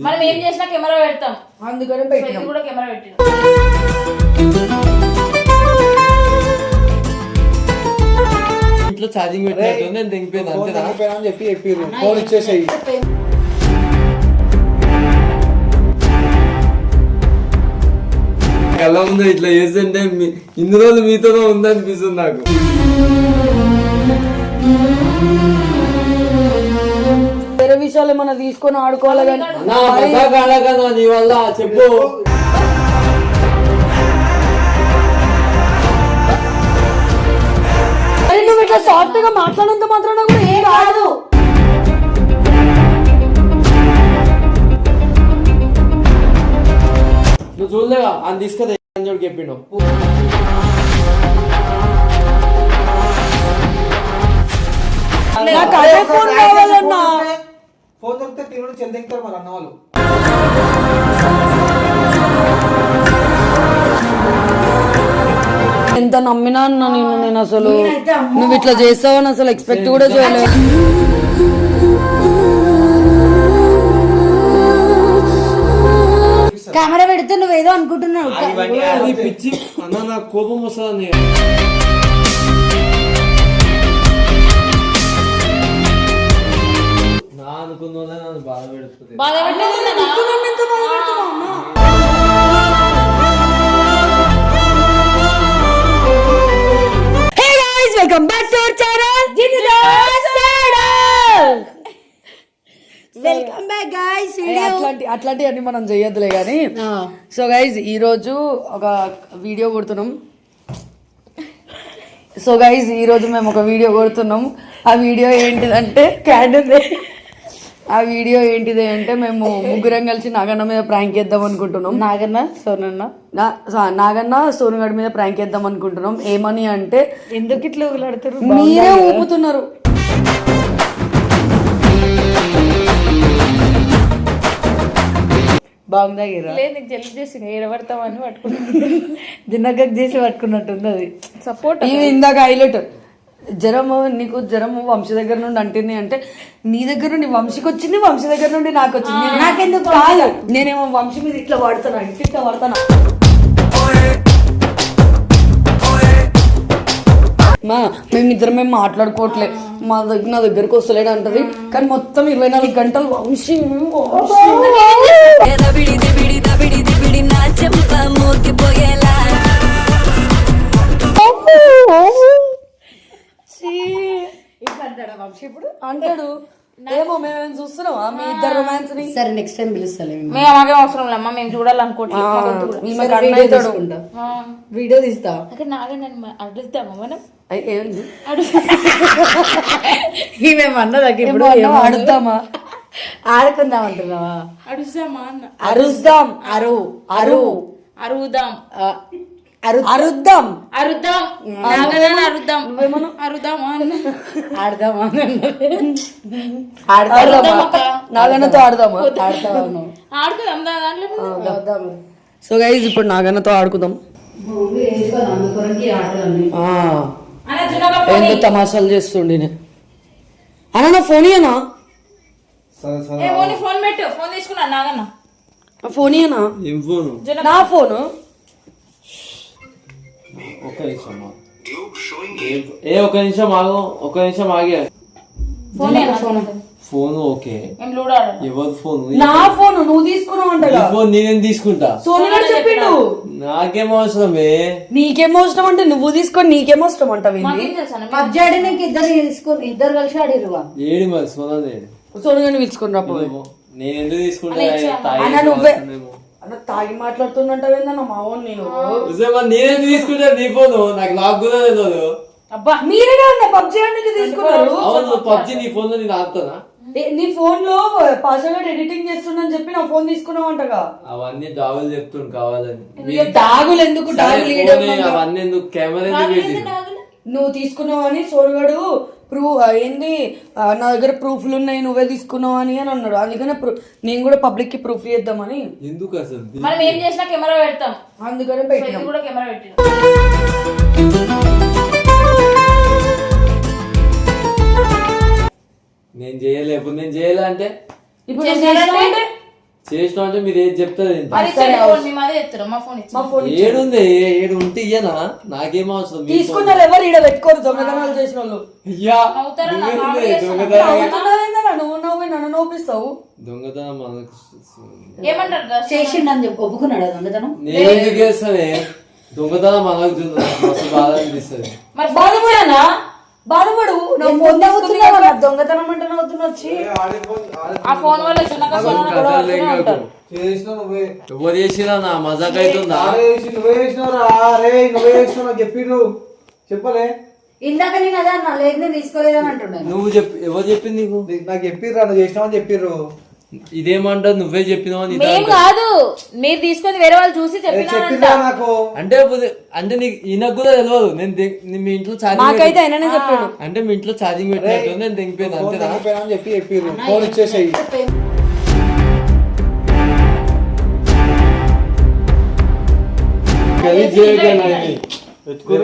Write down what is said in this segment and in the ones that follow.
మనం ఏం చేసినా కెమెరా పెడతాం, అందుకనే పెట్టినాం. కూడా కెమెరా పెట్టినాం. ఇంట్లో ఛార్జింగ్ పెట్టినట్టు నేను దింగిపోయింది అంతేనా అని చెప్పి చెప్పారు. ఫోన్ ఇచ్చేసేయి. ఎలా ఉందో ఇట్లా చేస్తుంటే ఇన్ని రోజులు మీతోనే ఉందనిపిస్తుంది నాకు. వేరే విషయాలు ఏమన్నా తీసుకొని ఆడుకోవాలి కానీ నీ వల్ల చెప్పు. నువ్వు ఇట్లా సాఫ్ట్ గా మాట్లాడంత మాత్రాన కూడా ఏం కాదు. నువ్వు చూడలేగా అని తీసుకొని చోటు చెప్పిండు. నాకు అదే ఫోన్ కావాలన్నా. ఫోన్ దొరికితే తిరుగుడు చెందింటారు మరి అన్న వాళ్ళు. ఎంత నమ్మినా అన్నా నేను అసలు నువ్వు ఇట్లా చేస్తావని అసలు ఎక్స్పెక్ట్ కూడా చేయలేదు. కెమెరా పెడితే నువ్వేదో అనుకుంటున్నావు. పిచ్చి అన్న నాకు కోపం వస్తుంది. నా అనుకున్నా నన్ను బాధ పెడుతుంది. Welcome back to our channel. Welcome back guys. అట్లాంటివన్నీ మనం చెయ్యొద్దులే కానీ. సో గైజ్ ఈరోజు ఒక వీడియో కొడుతున్నాం. మేము ఒక వీడియో కొడుతున్నాం. ఆ వీడియో ఏంటిది అంటే మేము ముగ్గురం కలిసి నాగన్న మీద ప్రాంక్ చేద్దాం అనుకుంటున్నాం. నాగన్న సోనుగడ్ మీద ప్రాంక్ చేద్దాం అనుకుంటున్నాం. ఏమని అంటే ఎందుకు ఇట్లా ఊగులాడుతారు? మీరే ఊపుతున్నారు. బాగుందా లేదు జల్లి చేసి ఏడబడతామని పట్టుకున్నాను. దిన్నగక్ చేసి పట్టుకున్నట్టుంది అది. సపోర్ట్ ఇది ఇందాక హైలైట్. నీకు జ్వరము వంశీ దగ్గర నుండి అంటుంది అంటే నీ దగ్గర నుండి వంశీకి వచ్చింది, వంశీ దగ్గర నుండి నాకు వచ్చింది. నాకెందుకు కాదు, నేనేమో వంశీ మీద ఇట్లా వాడుతున్నా, ఇట్లా వాడుతున్నా. మేమిద్దరం మాట్లాడుకోవట్లే. నా దగ్గరకు వస్తలేడు అంటది కానీ మొత్తం 24 గంటలు వంశీ అంటాడు. ఏమో మేమేం చూస్తున్నావా మీ ఇద్దరు రొమాన్స్ ని? సరే నెక్స్ట్ టైం పిలుస్తాలే. మేము అలాగే అవసరం లేమ్మా, మేము చూడాలనుకోవట్లేదు. వీడియో తీస్తా. అక్కడ నాగండి అడుగుతామా మనం? ఇవేమన్నదా ఇప్పుడు? ఆడుద్దామా, ఆడుకుందాం అంటున్నావా? అడుగుదామా అన్న. అరుద్దాం, అరుదాం అరుద్దాం అరుద్దాం నాగన్న అరుద్దాం. నువ్వేమన్నా అరుదామా అన్న? ఆడదామా? నాగన్నతో ఆడదామా? ఆడుకుందాం దాంట్లో. సో గైజ్ ఇప్పుడు నాగన్నతో ఆడుకుందాం. ఏందో తమాషాలు చేస్తుండే. అన్న నా ఫోన్ ఇయనా? ఫోన్ పెట్టు. ఫోన్ తీసుకున్నా నాగన్న. ఫోన్ ఇయనా? ఏం ఫోను? నా ఫోను. ఒక్క నిమిషం ఆగు. ఒక్క నిమిషం ఆగే. Phone okay. ఎవరి ఫోన్? నా ఫోన్ నువ్వు తీసుకున్నావు అంట. ఫోన్ నేనేం తీసుకుంటా? సోను గారు చెప్పిండు. నాకేం అవసరమే? నీకేమో అవసరం అంటే నువ్వు తీసుకొని నీకేమో అవసరం అంటావు. పబ్జి ఆడినాక ఇద్దరు కలిసి ఆడిరువా? ఏడు మరి సోనా సోను గారిని పిలుచుకుని రా. నేను ఎందుకు తీసుకుంటా? నువ్వే అన్న తాగి మాట్లాడుతున్నట్టేందన్న మా ఓన్. నేను నేనేం తీసుకుంటా నీ ఫోన్? నాకు లాక్ కూడా తెలియదు. అబ్బా మీరే కదా పబ్జి ఆడడానికి తీసుకున్నారు. అవును, పబ్జి నీ ఫోన్ లో నేను ఆడుతానా? నీ ఫోన్ లో పాస్వర్డ్ ఎడిటింగ్ చేస్తున్నా చెప్పి నా ఫోన్ తీసుకున్నావు అంటగా. అవన్నీ డాగులు చెప్తుండు కావాలని. డాగులు ఎందుకు? డాగులు అవన్నీ ఎందుకు? కెమెరా నువ్వు తీసుకున్నావు అని సోనుగాడు ఏంది నా దగ్గర ప్రూఫ్లు ఉన్నాయి నువ్వే తీసుకున్నావు అని అన్నాడు. అందుకనే నేను కూడా పబ్లిక్ కి ప్రూఫ్ చేద్దామని. ఎందుకు అసలు మనం ఏం చేసినా కెమెరా పెడతాం, అందుకనే పెట్టినా. కూడా కెమెరా పెట్టినా. నేను చేయలే. ఇప్పుడు నేను చేయలే అంటే ఇప్పుడు చేసిన అంటే మీరు ఏది చెప్తారు మరి ఇచ్చేయండి ఫోన్, మేము అదే చెప్తున్నాం. మా ఫోన్ మా ఫోన్ ఏడుంది ఏడు ఉంటే ఇయ్యనా నాకేం అవసరం మీ తీసుకున్న వాళ్ళు ఎవరు ఈడ పెట్టుకోరు దొంగతనాలు చేసిన వాళ్ళు అయ్యా అవుతారా? నా నువ్వేంది కామెడీ చేస్తున్నావు. దొంగతనం అవుతున్నారేందన్నా? నువ్వు నవ్వు నన్ను నవ్విస్తావు. దొంగతనం మనకు ఏమంటారు దర్శనం? చేసిండని చెప్పి ఒప్పుకున్నాడు దొంగతనం. నేను ఎందుకు చేస్తానే దొంగతనం మనకు మస్తు బాధ అనిపిస్తుంది. మరి ఫోన్ బాధపడనా? బాధపడు. నా ఫోన్ నవ్వుతున్నావు అన్న, దొంగతనం అంటే నవ్వుతున్నా వచ్చి ఆ ఫోన్ వల్ల చిన్నగా చేసిన నువ్వే ఎవరు చేసినా నా మజాక్ అవుతుందా? నువ్వే చేసినవరా? రే నువ్వే చేసినావు నాకు చెప్పిండు చెప్పలే. ఇందాక నేను అదే అన్నా, లేదు నేను తీసుకోలేదని అంటున్నాను. నువ్వు ఎవరు చెప్పింది నీకు? నాకు చెప్పిర్రా నువ్వు చేసినావని చెప్పిర్రు. ఇదేమంటారు నువ్వే చెప్పినావు అని మేం కాదు, మీరు తీసుకొని వేరే వాళ్ళు చూసి చెప్పినారంట. చెప్పిందా నాకు? అంటే అంటే నీకు ఈయనకు కూడా తెలియదు నేను మీ ఇంట్లో ఛార్జింగ్ నాకైతే ఆయననే చెప్పాడు. అంటే మీ ఇంట్లో ఛార్జింగ్ పెట్టినట్టు నేను దిగిపోయాను ఫోన్ అంతేనా? తగ్గిపోయినా అని చెప్పి చెప్పిర్రు. ఫోన్ ఇచ్చేసేయి.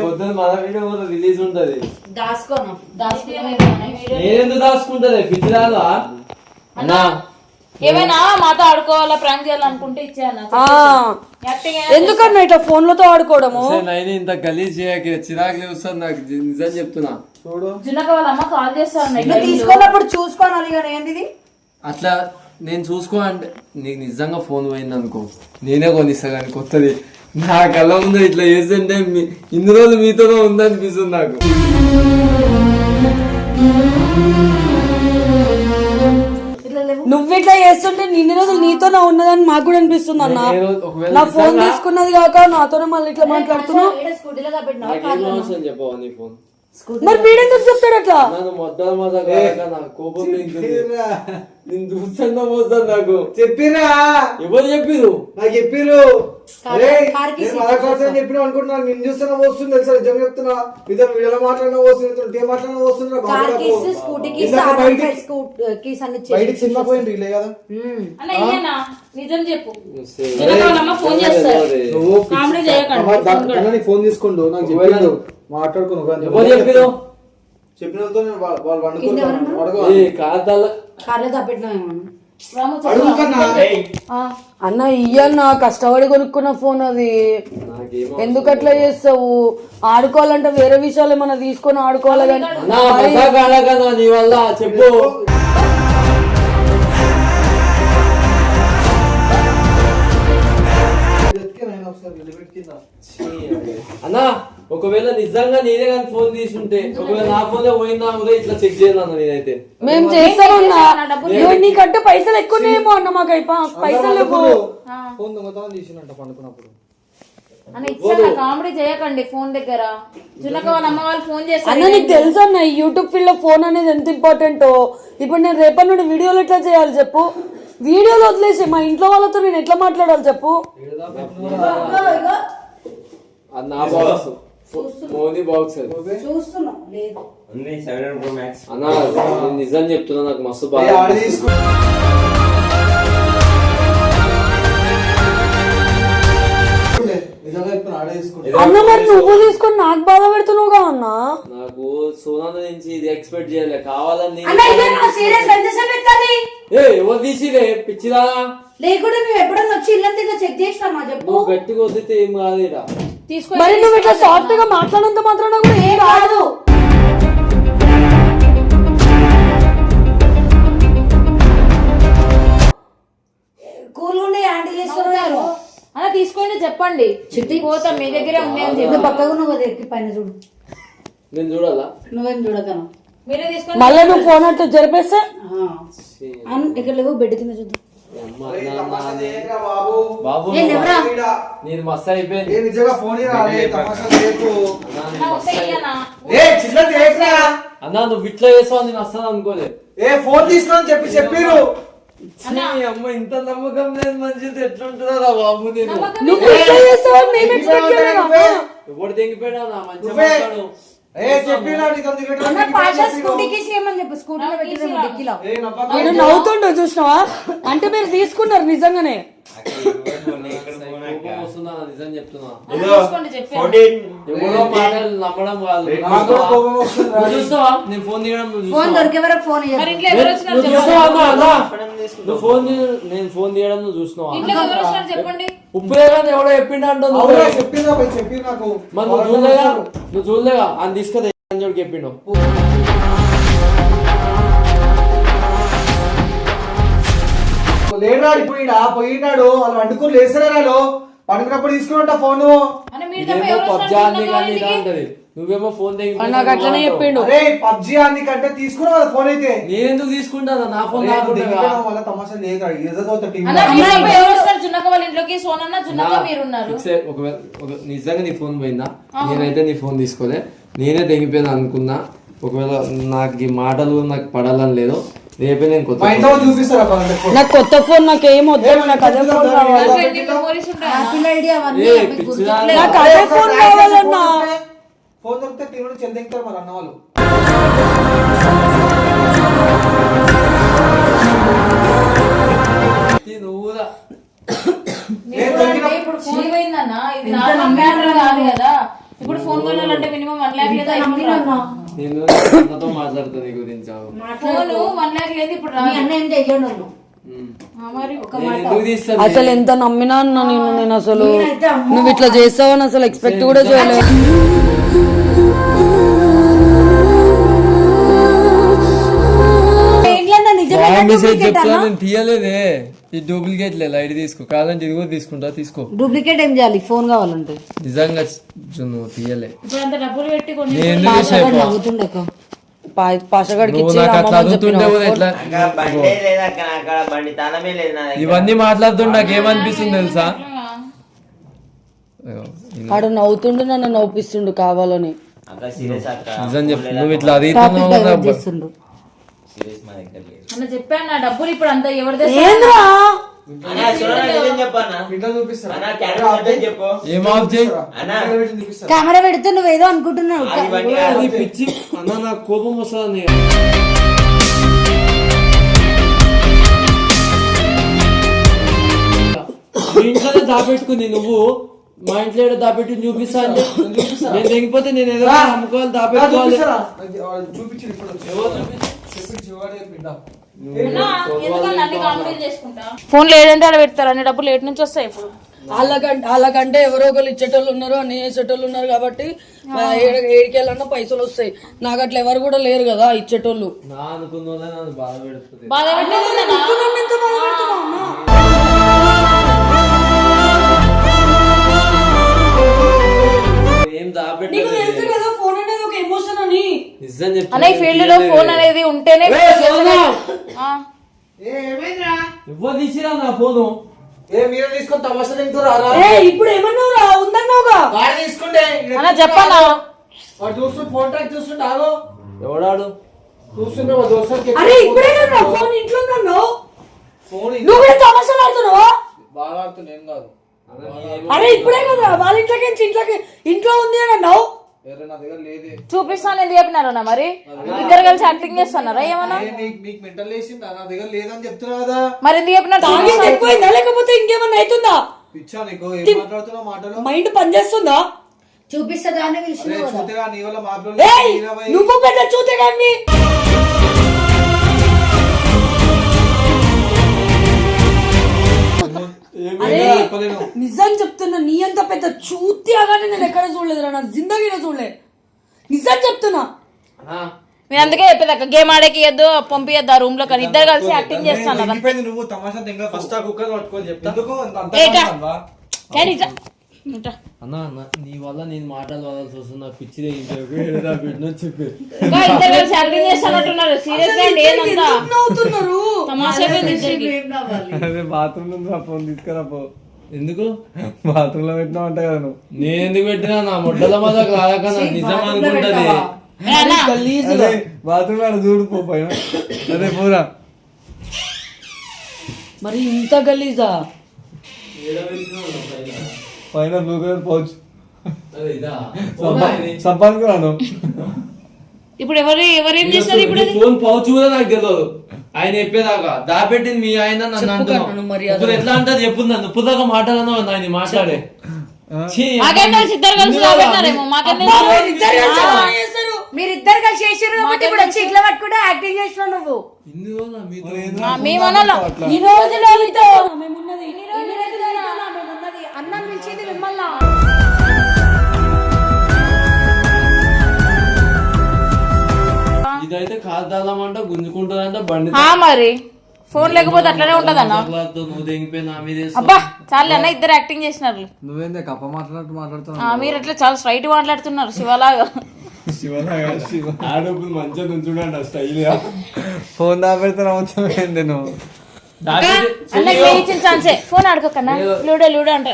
పొద్దున్న మన వీడియో కూడా రిలీజ్ ఉంటది. దాసుకోను నేనెందుకు దాచుకుంటది పిచ్చిరాదా అన్నా? ఏమైనా మాతో ఆడుకోవాలా ప్రాంక్ చేయాలనుకుంటే ఇచ్చేయన్నా. యాక్టింగ్ ఎందుకన్నా ఇట్లా ఫోన్లతో ఆడుకోవడము? నేను ఇంత గలీజ్ చేయక చిరాకు వస్తుంది నాకు నిజం చెప్తున్నా. చూడు జున్నక వాళ్ళ అమ్మ కాల్ చేస్తారు. నువ్వు తీసుకున్నప్పుడు చూసుకోవాలి కానీ ఏంటిది అట్లా నేను చూసుకో అంటే నీకు నిజంగా ఫోన్ పోయింది అనుకో నేనే కొనిస్తా కానీ కొత్తది. నా కళ్ళ ముందు ఇట్లా చేస్తుంటే ఇన్ని రోజులు మీతోనే ఉందనిపిస్తుంది నాకు. నువ్వు ఇట్లా చేస్తుంటే నిన్ని రోజులు నీతోనే ఉన్నదని మాకు కూడా అనిపిస్తుంది అన్న. నా ఫోన్ తీసుకున్నది కాక నాతోనే మళ్ళీ ఇట్లా మాట్లాడుతున్నావు. స్కూటీలో పెట్టినావు నాకేం అవసరం చెప్పవా నీ ఫోన్? మరి వీడెందుకు చెప్తాడు అట్లా? నన్ను మొత్తం నా కోపం నేను చూస్తున్నా పోస్తాను నాకు. చెప్పిరా ఎవరు చెప్పిరు? నాకు చెప్పిరు. చెప్పిన అనుకుంటున్నాను. నేను చూస్తున్నా వస్తుంది తెలుసా, నిజం చెప్తున్నా. ఇద్దరు వీడియోలో మాట్లాడినా వస్తుంది, మాట్లాడినా వస్తుందిరా. బయటికి సినిమా పోయింది రీలే కదా. అన్న ఇయ్యనా, నిజం చెప్పు. జున్నక వాళ్ళ అమ్మ ఫోన్ చేస్తారు. నువ్వు కామెడీ చేయకండి. ఫోన్ తీసుకోండు నాకు చెప్పాడు మాట్లాడుకో. ఎవరు చెప్పిరు? చెప్పిన వాళ్ళతో వాళ్ళు వండుకుంటారు. కార్లో తప్పెట్టినావు అన్న ఇయ్యన్నా కష్టపడి కొనుక్కున్న ఫోన్ అది. ఎందుకు అట్లా చేస్తావు? ఆడుకోవాలంటే వేరే విషయాలు ఏమన్నా తీసుకొని ఆడుకోవాలి కానీ నీ వల్ల చెప్పు. అన్నా ఒకవేళ నిజంగా నేనే కానీ ఫోన్ తీసుంటే ఒకవేళ నా ఫోన్ పోయిందా కూడా ఇట్లా చెక్ చేయను నేనైతే. మేము చేస్తామన్నా. నీకంటే పైసలు ఎక్కువనేమో అన్న. మాకు పైసలు లేవు. ఫోన్ దొంగతనం తీసినంట పండుకున్నప్పుడు. అన్న ఇచ్చాను, కామెడీ చేయకండి ఫోన్ దగ్గర. జున్నక వాళ్ళ అమ్మ వాళ్ళు ఫోన్ చేస్తారు. అన్న నీకు తెలుసు అన్న ఈ యూట్యూబ్ ఫీల్డ్ లో ఫోన్ అనేది ఎంత ఇంపార్టెంటో. ఇప్పుడు నేను రేపటి నుండి వీడియోలు ఎట్లా చేయాలి చెప్పు? వీడియోలు వదిలేసి మా ఇంట్లో వాళ్ళతో నేను ఎట్లా మాట్లాడాలి చెప్పు? అది నా బాక్స్, మోదీ బాక్స్ అది. చూస్తున్నావు లేదు అన్నా నేను నిజం చెప్తున్నా నాకు మస్తు బాగా అన్న మరి నువ్వు తీసుకొని నాకు బాధ పెడుతున్నావుగా అన్న. నాకు సోనా నుంచి ఇది ఎక్స్పెక్ట్ చేయలే. కావాలని ఎవరు తీసిరే పిచ్చిదా? లేకుండా మేము ఎప్పుడన్నా వచ్చి ఇల్లంతా చెక్ చేసినామా చెప్పు? నువ్వు గట్టిగా వదిలితే ఏం కాదు ఇక. మరి నువ్వు ఇట్లా సాఫ్ట్ గా మాట్లాడినంత మాత్రాన కూడా ఏం కాదు. కూల్ ఉండే హ్యాండిల్ చేస్తున్నారు. అలా తీసుకోండి చెప్పండి. చిట్టి పోతా మీ దగ్గరే ఉంది అని చెప్పి. పక్కకు నువ్వు ఎక్కి పైన చూడు. నేను చూడాలా? నువ్వేం చూడకను. మీరే తీసుకోండి. మళ్ళీ నువ్వు ఫోన్ అట్లా జరిపేస్తే ఇక్కడ లేవు, బెడ్ కింద చూద్దాం. బాబు నేను మస్తు అయిపోయింది. అన్నా నువ్వు ఇట్లా చేస్తావు నేను వస్తాను అనుకోలే. ఫోన్ తీసుకొని చెప్పిరు. అమ్మ ఇంత నమ్మకం లేదు మంచిది ఎట్లుంటుందా బాబు? నేను నువ్వు ఇట్లా చేస్తావని మేము ఎక్స్పెక్ట్ చేయలేదా? ఎవడు తెగిపోయినా నా మంచిగా మాట్లాడు. నేను నవ్వుతుండో చూసినావా? అంటే మీరు తీసుకున్నారు నిజంగానే. కోపం వస్తుందా నిజం చెప్తున్నా. చూసుకోండి చెప్పాను. 14 ఎవరో మాటలు నమ్మడం కాదు. నాకు కూడా కోపం వస్తుంది రా. నువ్వు చూస్తావా నేను ఫోన్ తీయడం నువ్వు ఫోన్ చూస్తావా? దొరికే వరకు ఫోన్ మరి ఇంట్లో ఎవరు వచ్చినారు నువ్వు చెప్పండి. చూస్తావా అన్నా? అన్నా? చెప్పడం తీసుకుంటావు. నువ్వు ఫోన్ నేను ఫోన్ తీయడం నువ్వు చూస్తున్నావా? ఇంట్లో ఎవరు వచ్చినారు చెప్పండి. ఉప్పులే కానీ ఎవడో చెప్పిండు అంటావు నువ్వు. అవునా చెప్పిందా పోయి చెప్పి నాకు మరి నువ్వు చూడలేగా అని తీసుకొని చూడు చెప్పిండు. లేడాడు ఇప్పుడు ఈడ పోయినాడు వాళ్ళు వండుకొని లేసారా వాళ్ళు పడుకున్నప్పుడు తీసుకున్నట్ట ఫోన్ అని మీరు తప్ప ఇదేమో ఎవరు పబ్జి వచ్చినారు ఆంది చిన్నక్క కానీ వాళ్ళ ఇదా ఇంటికి? అంటది. నువ్వేమో ఫోన్ నాకు అట్లనే చెప్పిండు. అరే పబ్జి ఆంది కంటే తీసుకున్నావు కదా ఫోన్ అయితే నేనెందుకు తీసుకుంటాను నా ఫోన్ అరే, నాకుండగా. దిగిపోయినా వాళ్ళ తమాషా లేదు ఇజ్జత్ అవుతుంది టీం అన్న మీరు తప్ప ఎవరు వస్తారు చిన్నక్క వాళ్ళ ఇంట్లోకి? సోనన్న చిన్నక్క మీరున్నారు. ఒకవేళ నిజంగా నీ ఫోన్ పోయిందా? నేనైతే నీ ఫోన్ తీసుకోలే, నేనే తెగిపోయింది అనుకున్నా. ఒకవేళ నాకు ఈ మాటలు నాకు పడాలని లేదు, రేపే నేను కొత్త మా ఇంట్లో చూపిస్తారా పదండి. నాకు కొత్త ఫోన్ నాకు ఏం వద్దు, నాకు అదే ఫోన్ కావాలి. దాంట్లో ఎన్ని మెమోరీస్ ఉంటాయా? యాపిల్ ఐడి అవన్నీ ఏ, మీకు పిచ్చిదా? గుర్తులేదు. నాకు అదే ఫోన్ కావాలన్నా. ఫోన్ దొరికితే టీవీ చెల్లింటారు మరి అన్న వాళ్ళు. నువ్వురా నేను కూడా అంటే ఇప్పుడు ఫోన్ పోయిందన్న, ఇది నార్మల్ మ్యాటర్ కాదు కదా. ఇప్పుడు ఫోన్ కొనాలంటే మినిమం 1 lakh లేదా నమ్మినన్నా. నేను అన్నతో మాట్లాడుతా నీ గురించి. ఫోన్ 1 lakh లేదు ఇప్పుడు మీ అన్న ఏం చెయ్యను నువ్వు. మరి నేను ఎందుకు తీస్తాను? అసలు ఎంత నమ్మినా అన్న నేను అసలు నేనైతే అమ్మో. నువ్వు ఇట్లా చేస్తావని అసలు ఎక్స్పెక్ట్ కూడా చేయలేదు. ఏంటన్నా నిజమేనా డూప్లికేట్ అన్నా? నేను తీయలేదే. ఈ డూప్లికేట్ లే, లైట్ తీసుకో, కావాలంటే ఇది కూడా తీసుకుంటా, తీసుకో. డూప్లికేట్ ఏం చేయాలి ఫోన్ కావాలంటే? నిజంగా నువ్వు తీయలే. ఇప్పుడు అంత డబ్బులు పెట్టి కొన్ని నేను ఎందుకు చేసాను? నవ్వుతుండే అక్క. పాషగాడికి నువ్వు ఇచ్చి నాకు అట్లా అమ్మమ్మని అదుతుండే చెప్పినావు. కూడా ఎట్లా? అక్కడ బండే లేదు అక్కడ, అక్కడ బండి తాళమే లేదు నా దగ్గర. ఇవన్నీ మాట్లాడుతుంటే నాకు ఏమనిపిస్తుంది తెలుసా? అయ్యో, ఆడు నవ్వుతుండు, నన్ను నవ్వుపిస్తుండు కావాలని. అక్కడ సీరియస్ అక్క. నిజం చెప్పు, నువ్వు ఇట్లా టాపిక్ అడుగుతున్నావు డైవర్ట్ కదా. చేస్తుండు. సీరియస్ మా దగ్గర లేదు. అన్న చెప్పాను నా డబ్బులు ఇప్పుడు అంత ఎవరిదే ఏంద్రా అన్నా చూడన్నా నిజం చెప్పన్నా. ఇంట్లో చూపిస్తారా అన్నా క్యారెక్టర్ అర్థం చెప్పు. ఏం ఆఫ్ చేయి? అన్నా చూపిస్తారా కెమెరా పెడితే నువ్వేదో అనుకుంటున్నావు. అది బండి అది పిచ్చి అన్న, నాకు కోపం వస్తుంది. మీ ఇంట్లోనే దాపెట్టుకుంది నువ్వు, మా ఇంట్లో ఏదో దాపెట్టి చూపిస్తా అంటే నేను తెగిపోతే నేను ఏదో ఒకటి అమ్ముకోవాలి, దాపెట్టుకోవాలి. చూపించి ఇప్పుడు చెప్పించి ఎవరు చెప్పిండా ఎందుకన్నా అన్ని కామెడీలు చేసుకుంటా? ఫోన్ లేదంటే అలా పెడతారు, అన్ని డబ్బులు లేట్ నుంచి వస్తాయి ఇప్పుడు. వాళ్ళకంటే ఎవరో ఒకరు ఇచ్చేటోళ్ళు ఉన్నారు, అన్ని చేసేటోళ్ళు ఉన్నారు కాబట్టి ఏడికెళ్ళన్నా పైసలు వస్తాయి. నాకు అట్లా ఎవరు కూడా లేరు కదా ఇచ్చేటోళ్ళు. నా అనుకున్న వాళ్ళే నన్ను బాధ పెడుతుంది. బాధ పెట్టేది ఏం దాపెట్టలేదు. ఫోన్ అనేది ఒక ఎమోషన్ అని. నిజం చెప్తున్నా. అన్న ఈ ఫీల్డ్ లో ఫోన్ అనేది ఉంటేనే ఆ. ఎవరు తీసిరా నా ఫోను? మీరే తీసుకొని తమాషా తింటురా ఇప్పుడు ఏమన్నావురా ఉందన్నావుగా. వాడు తీసుకుంటే అన్న చెప్పన్నా వాడు చూస్తుంటే ఫోన్ ట్రాక్ చూస్తుంటే ఆగో ఎవడాడు? చూస్తుంటే వాడు దోస్తానికి అరే ఇప్పుడే కదా ఫోన్ ఇంట్లో ఉన్నావు. ఫోన్ నువ్వే తమాషాలు ఆడుతున్నావా? బాగా ఆడుతున్నా ఏం కాదు అరే ఇప్పుడే కదా వాళ్ళ ఇంట్లోకి ఇంట్లో ఉంది అని అన్నావు. వేరే నా దగ్గర లేదే చూపిస్తాను ఎందుకు చెప్పినారన్నా? మరి ఇద్దరు కలిసి యాక్టింగ్ చేస్తున్నారా ఏమన్నా? నీకు మెంటల్ వేసిందా నా దగ్గర లేదని చెప్తున్నా కదా మరి ఎందుకు చెప్పినారు? తాగేది ఎక్కువైందా లేకపోతే ఇంకేమన్నా అవుతుందా? పిచ్చా నీకు ఏం మాట్లాడుతున్నావు మాటలు మైండ్ పనిచేస్తుందా? చూపిస్తా దాన్ని అరే పిలిచినావు కదా. చూతేగా నీ వల్ల మాటలు ఏయ్ నువ్వు పెద్ద చూతే కానీ చెప్పలేను నిజం చెప్తున్నా, నీ అంత పెద్ద చూతి అగానే నేను ఎక్కడ చూడలేదురా, నా జిందగీలో చూడలే. నిజం చెప్తున్నా. నేను అందుకే చెప్పేదాకా గేమ్ ఆడేకి ఇయ్యద్దు, పంపియద్దు ఆ రూమ్ లో, కానీ ఇద్దరు కలిసి యాక్టింగ్ చేస్తున్నారు. అయిపోయింది నువ్వు తమాషా తెంగ ఫస్ట్ ఆ కుక్కర్ పట్టుకొని చెప్తా. ఎందుకు అంత ఏటా? అంతగా కానీ ఇట్లా ఇట్లా. అన్న నీ వల్ల నేను మాటలు వదాల్సి వస్తుంది, నాకు పిచ్చి చెప్పి ఇంకా ఇద్దరు కలిసి యాక్టింగ్ చేస్తున్నట్టున్నారు. సీరియస్ గా అండి ఏందంతా నవ్వుతున్నారు. తమాషా అయిపోయింది ఇద్దరికి. అదే బాత్రూమ్ లో ఫోన్ తీసుకురా పో. ఎందుకు బాత్రూమ్ లో పెట్టినా అంట కదా నువ్వు? నేను ఎందుకు పెట్టినా? నా మొట్టల మీద రాక నాకు నిజం అనుకుంటది. ఏ అన్నా, బాత్రూమ్ లో చూడు పో పైన. అదే పోరా. మరి ఇంత గలీజా? పైన బ్లూ కలర్ పౌచ్ సంపాదకురాను. ఇప్పుడు ఎవరేం చేస్తారు? ఇప్పుడు ఫోన్ పౌచ్ కూడా నాకు తెలియదు. ఆయన చెప్పేదాకా దాపెట్టింది మీ ఆయన నన్ను అంటున్నావు ఇప్పుడు ఎట్లా అంటే చెప్పు నన్ను ఇప్పుడు దాకా మాట్లాడను ఆయన మాట్లాడే మాకేం తెలుసు ఇద్దరు కలిసి దాపెట్టినారేమో మాకేం తెలుసు మీరిద్దరు కలిసి చేసారు కాబట్టి ఇప్పుడు వచ్చి ఇట్లా పట్టుకుంటే యాక్టింగ్ చేసినావు నువ్వు మేమన్నా ఈ రోజులో మేమున్నది అన్నం పిలిచేది మిమ్మల్ని ఇదైతే కాదామంట గుంజుకుంటుందంట బండి మరి ఫోన్ లేకపోతే అట్లనే ఉంటదన్నా నువ్వు తెగిపోయి నా మీద అబ్బా చాలు అన్న ఇద్దరు యాక్టింగ్ చేసినారు నువ్వేందే కప్ప మాట్లాడుతున్నావు మీరు అట్లా చాలా స్ట్రైట్ మాట్లాడుతున్నారు శివలాగా ఆడప్పుడు మంచిగా నుంచుండ స్టైల్ ఫోన్ దాపెడతాను నువ్వు అన్నకి ఇచ్చిన ఛాన్సే ఫోన్ ఆడుకోకన్నా లూడో లూడో అంటే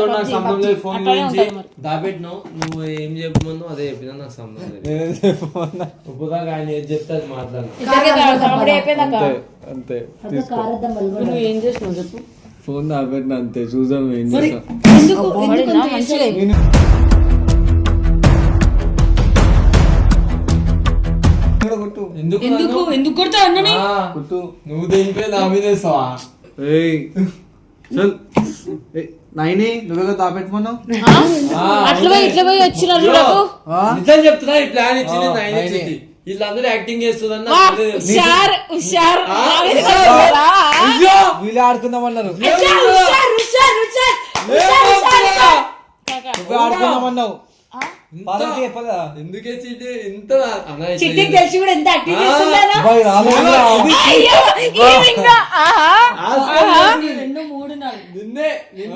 నాకు సంబంధం లేదు ఫోన్ గురించి దాపెట్టినావు నువ్వు ఏం చెప్పమన్నావు అదే చెప్పినా నాకు సంబంధం లేదు ఉప్పుదాకా ఆయన ఏది చెప్తే అది మాట్లాడను అంతే నువ్వు ఏం చేసినావు చెప్పు ఫోన్ దాపెట్టిన అంతే చూసాం ఏం చేస్తాం ఎందుకు ఎందుకు కొడతా అన్నని నువ్వు తెగిపోయి నా మీద వేస్తావా నైని నువ్వే దాపెట్టుకున్నావు అట్లా పోయి ఇట్లా పోయి వచ్చినారు చూడకు నిజం చెప్తున్నా ఈ ప్లాన్ ఇచ్చింది నైన్ ఇచ్చింది వీళ్ళందరూ యాక్టింగ్ చేస్తుందన్న వీళ్ళే ఆడుకుందామన్నారు ఆడుకుందామన్నావు ఎందుకే చీటి ఇంత చిట్టికి తెలిసి కూడా ఎంత యాక్టింగ్ చేస్తున్నారా 2-3 నిన్నే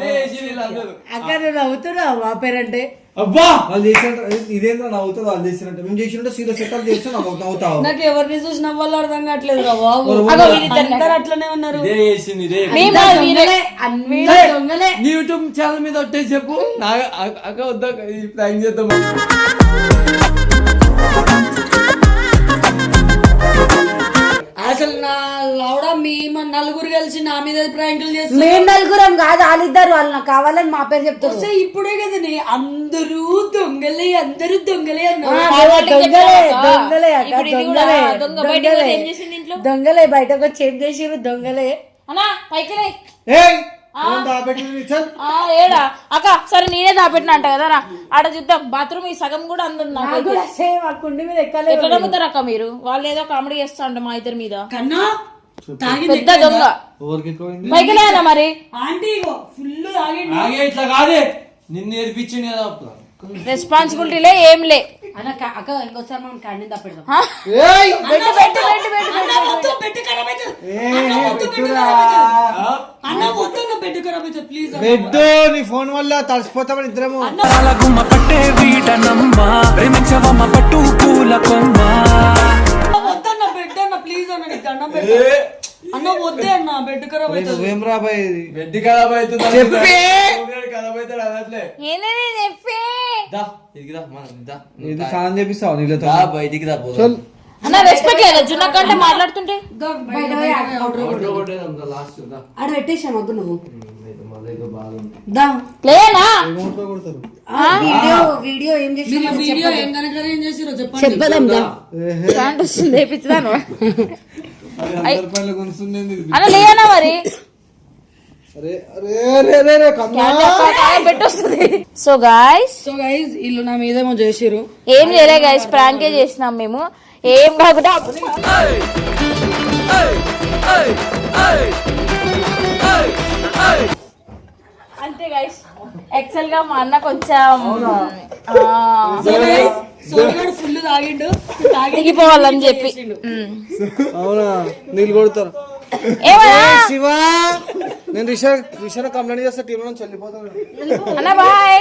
వేసి వీళ్ళందరూ అక్కడ నువ్వు నవ్వుతున్నావు మా పేరంటే అబ్బా వాళ్ళు చేసినట్టు ఇదేంద్ర నవ్వుతుంది వాళ్ళు చేసినట్టు మేము చేసినట్టు సీరియస్ సెటప్ చేస్తే నవ్వుతావు నాకు ఎవరిని చూసి నవ్వాలో అర్థం కావట్లేదు రా బాబు అందరూ అట్లనే ఉన్నారు ఇదే చేసింది ఇదే దొంగలే నీ యూట్యూబ్ ఛానల్ మీద ఒట్టే చెప్పు అక్క వద్దా ప్లాన్ చేద్దాం అసలు నా లౌడ మీ నలుగురు కలిసి నా మీద ప్రాంకులు చేస్తారు మేము నలుగురం కాదు వాళ్ళిద్దరు వాళ్ళు నాకు కావాలని మా పేరు చెప్తారు ఇప్పుడే కదా అందరూ దొంగలే అన్నారు దొంగలే అక్క దొంగలే బయటకు వచ్చి ఏం చేసిరు దొంగలే అన్నా పైకి లే. ఏడా అక్క సరే నేనే దాపెట్టిన అంట కదా రా ఆడ చూద్దాం బాత్రూమ్ ఈ సగం కూడా అందదు నాకు సేమ్ ఆ కుండి మీద ఎక్కలేదు ఎట్లా నమ్ముతారు అక్క మీరు వాళ్ళు ఏదో కామెడీ చేస్తా అంట మా ఇద్దరి మీద కన్నా పెద్ద దొంగ పైకి లేనా మరి ఆంటీ ఫుల్ తాగింది ఇట్లా కాదే నిన్ను నేర్పించింది కదా రెస్పాన్సిబిలిటీలే ఏం లే అక్క ఇంకోసారి మనం క్యాండిల్ తప్పెడదాం బెడ్ నీ ఫోన్ వల్ల తడిసిపోతామని ఇద్దరము పట్టే వీటనమ్మ ప్రేమించవమ్మ పట్టు పూల కొమ్మ వద్దన్న బెడ్ అన్న ప్లీజ్ అన్న నీకు దండం అన్న వద్దే అన్న బెడ్ ఖరాబ్ అవుతుంది నువ్వేం రాబోయేది బెడ్ ఖరాబ్ అవుతుంది చెప్పే ఖరాబ్ అవుతాడు అనట్లే ఇది స్నానం చేపిస్తావు నీళ్ళతో బయటికి రా అన్న రెస్పెక్ట్ లేదా జున్న కంటే మాట్లాడుతుంటే లాస్ట్ ఆడ పెట్టేసాం వద్దు నువ్వు లేనా వీడియో ఏం చేసి వీడియో ఏం కనుక ఏం చేసిరో చెప్పండి చెప్పదాం ప్యాంట్ వస్తుంది వేపించదాను కొనుస్తుంది అన్న లేనా మరి పెట్టొస్తుంది సో గైస్ ఇల్లు నా మీదేమో చేసిరు ఏం చేయలే గైస్ ప్రాంకే చేసినాం మేము ఏం కాకుండా అంతే గైస్ ఎక్సెల్ గా మా అన్న కొంచెం ఫుల్ తాగిండు దిగిపోవాలని చెప్పి అవునా నీళ్ళు కొడతారు శివా నేను రిషా కంప్లైంట్ చేస్తా టీమ్ నుంచి వెళ్ళిపోతాను అన్న బాయ్.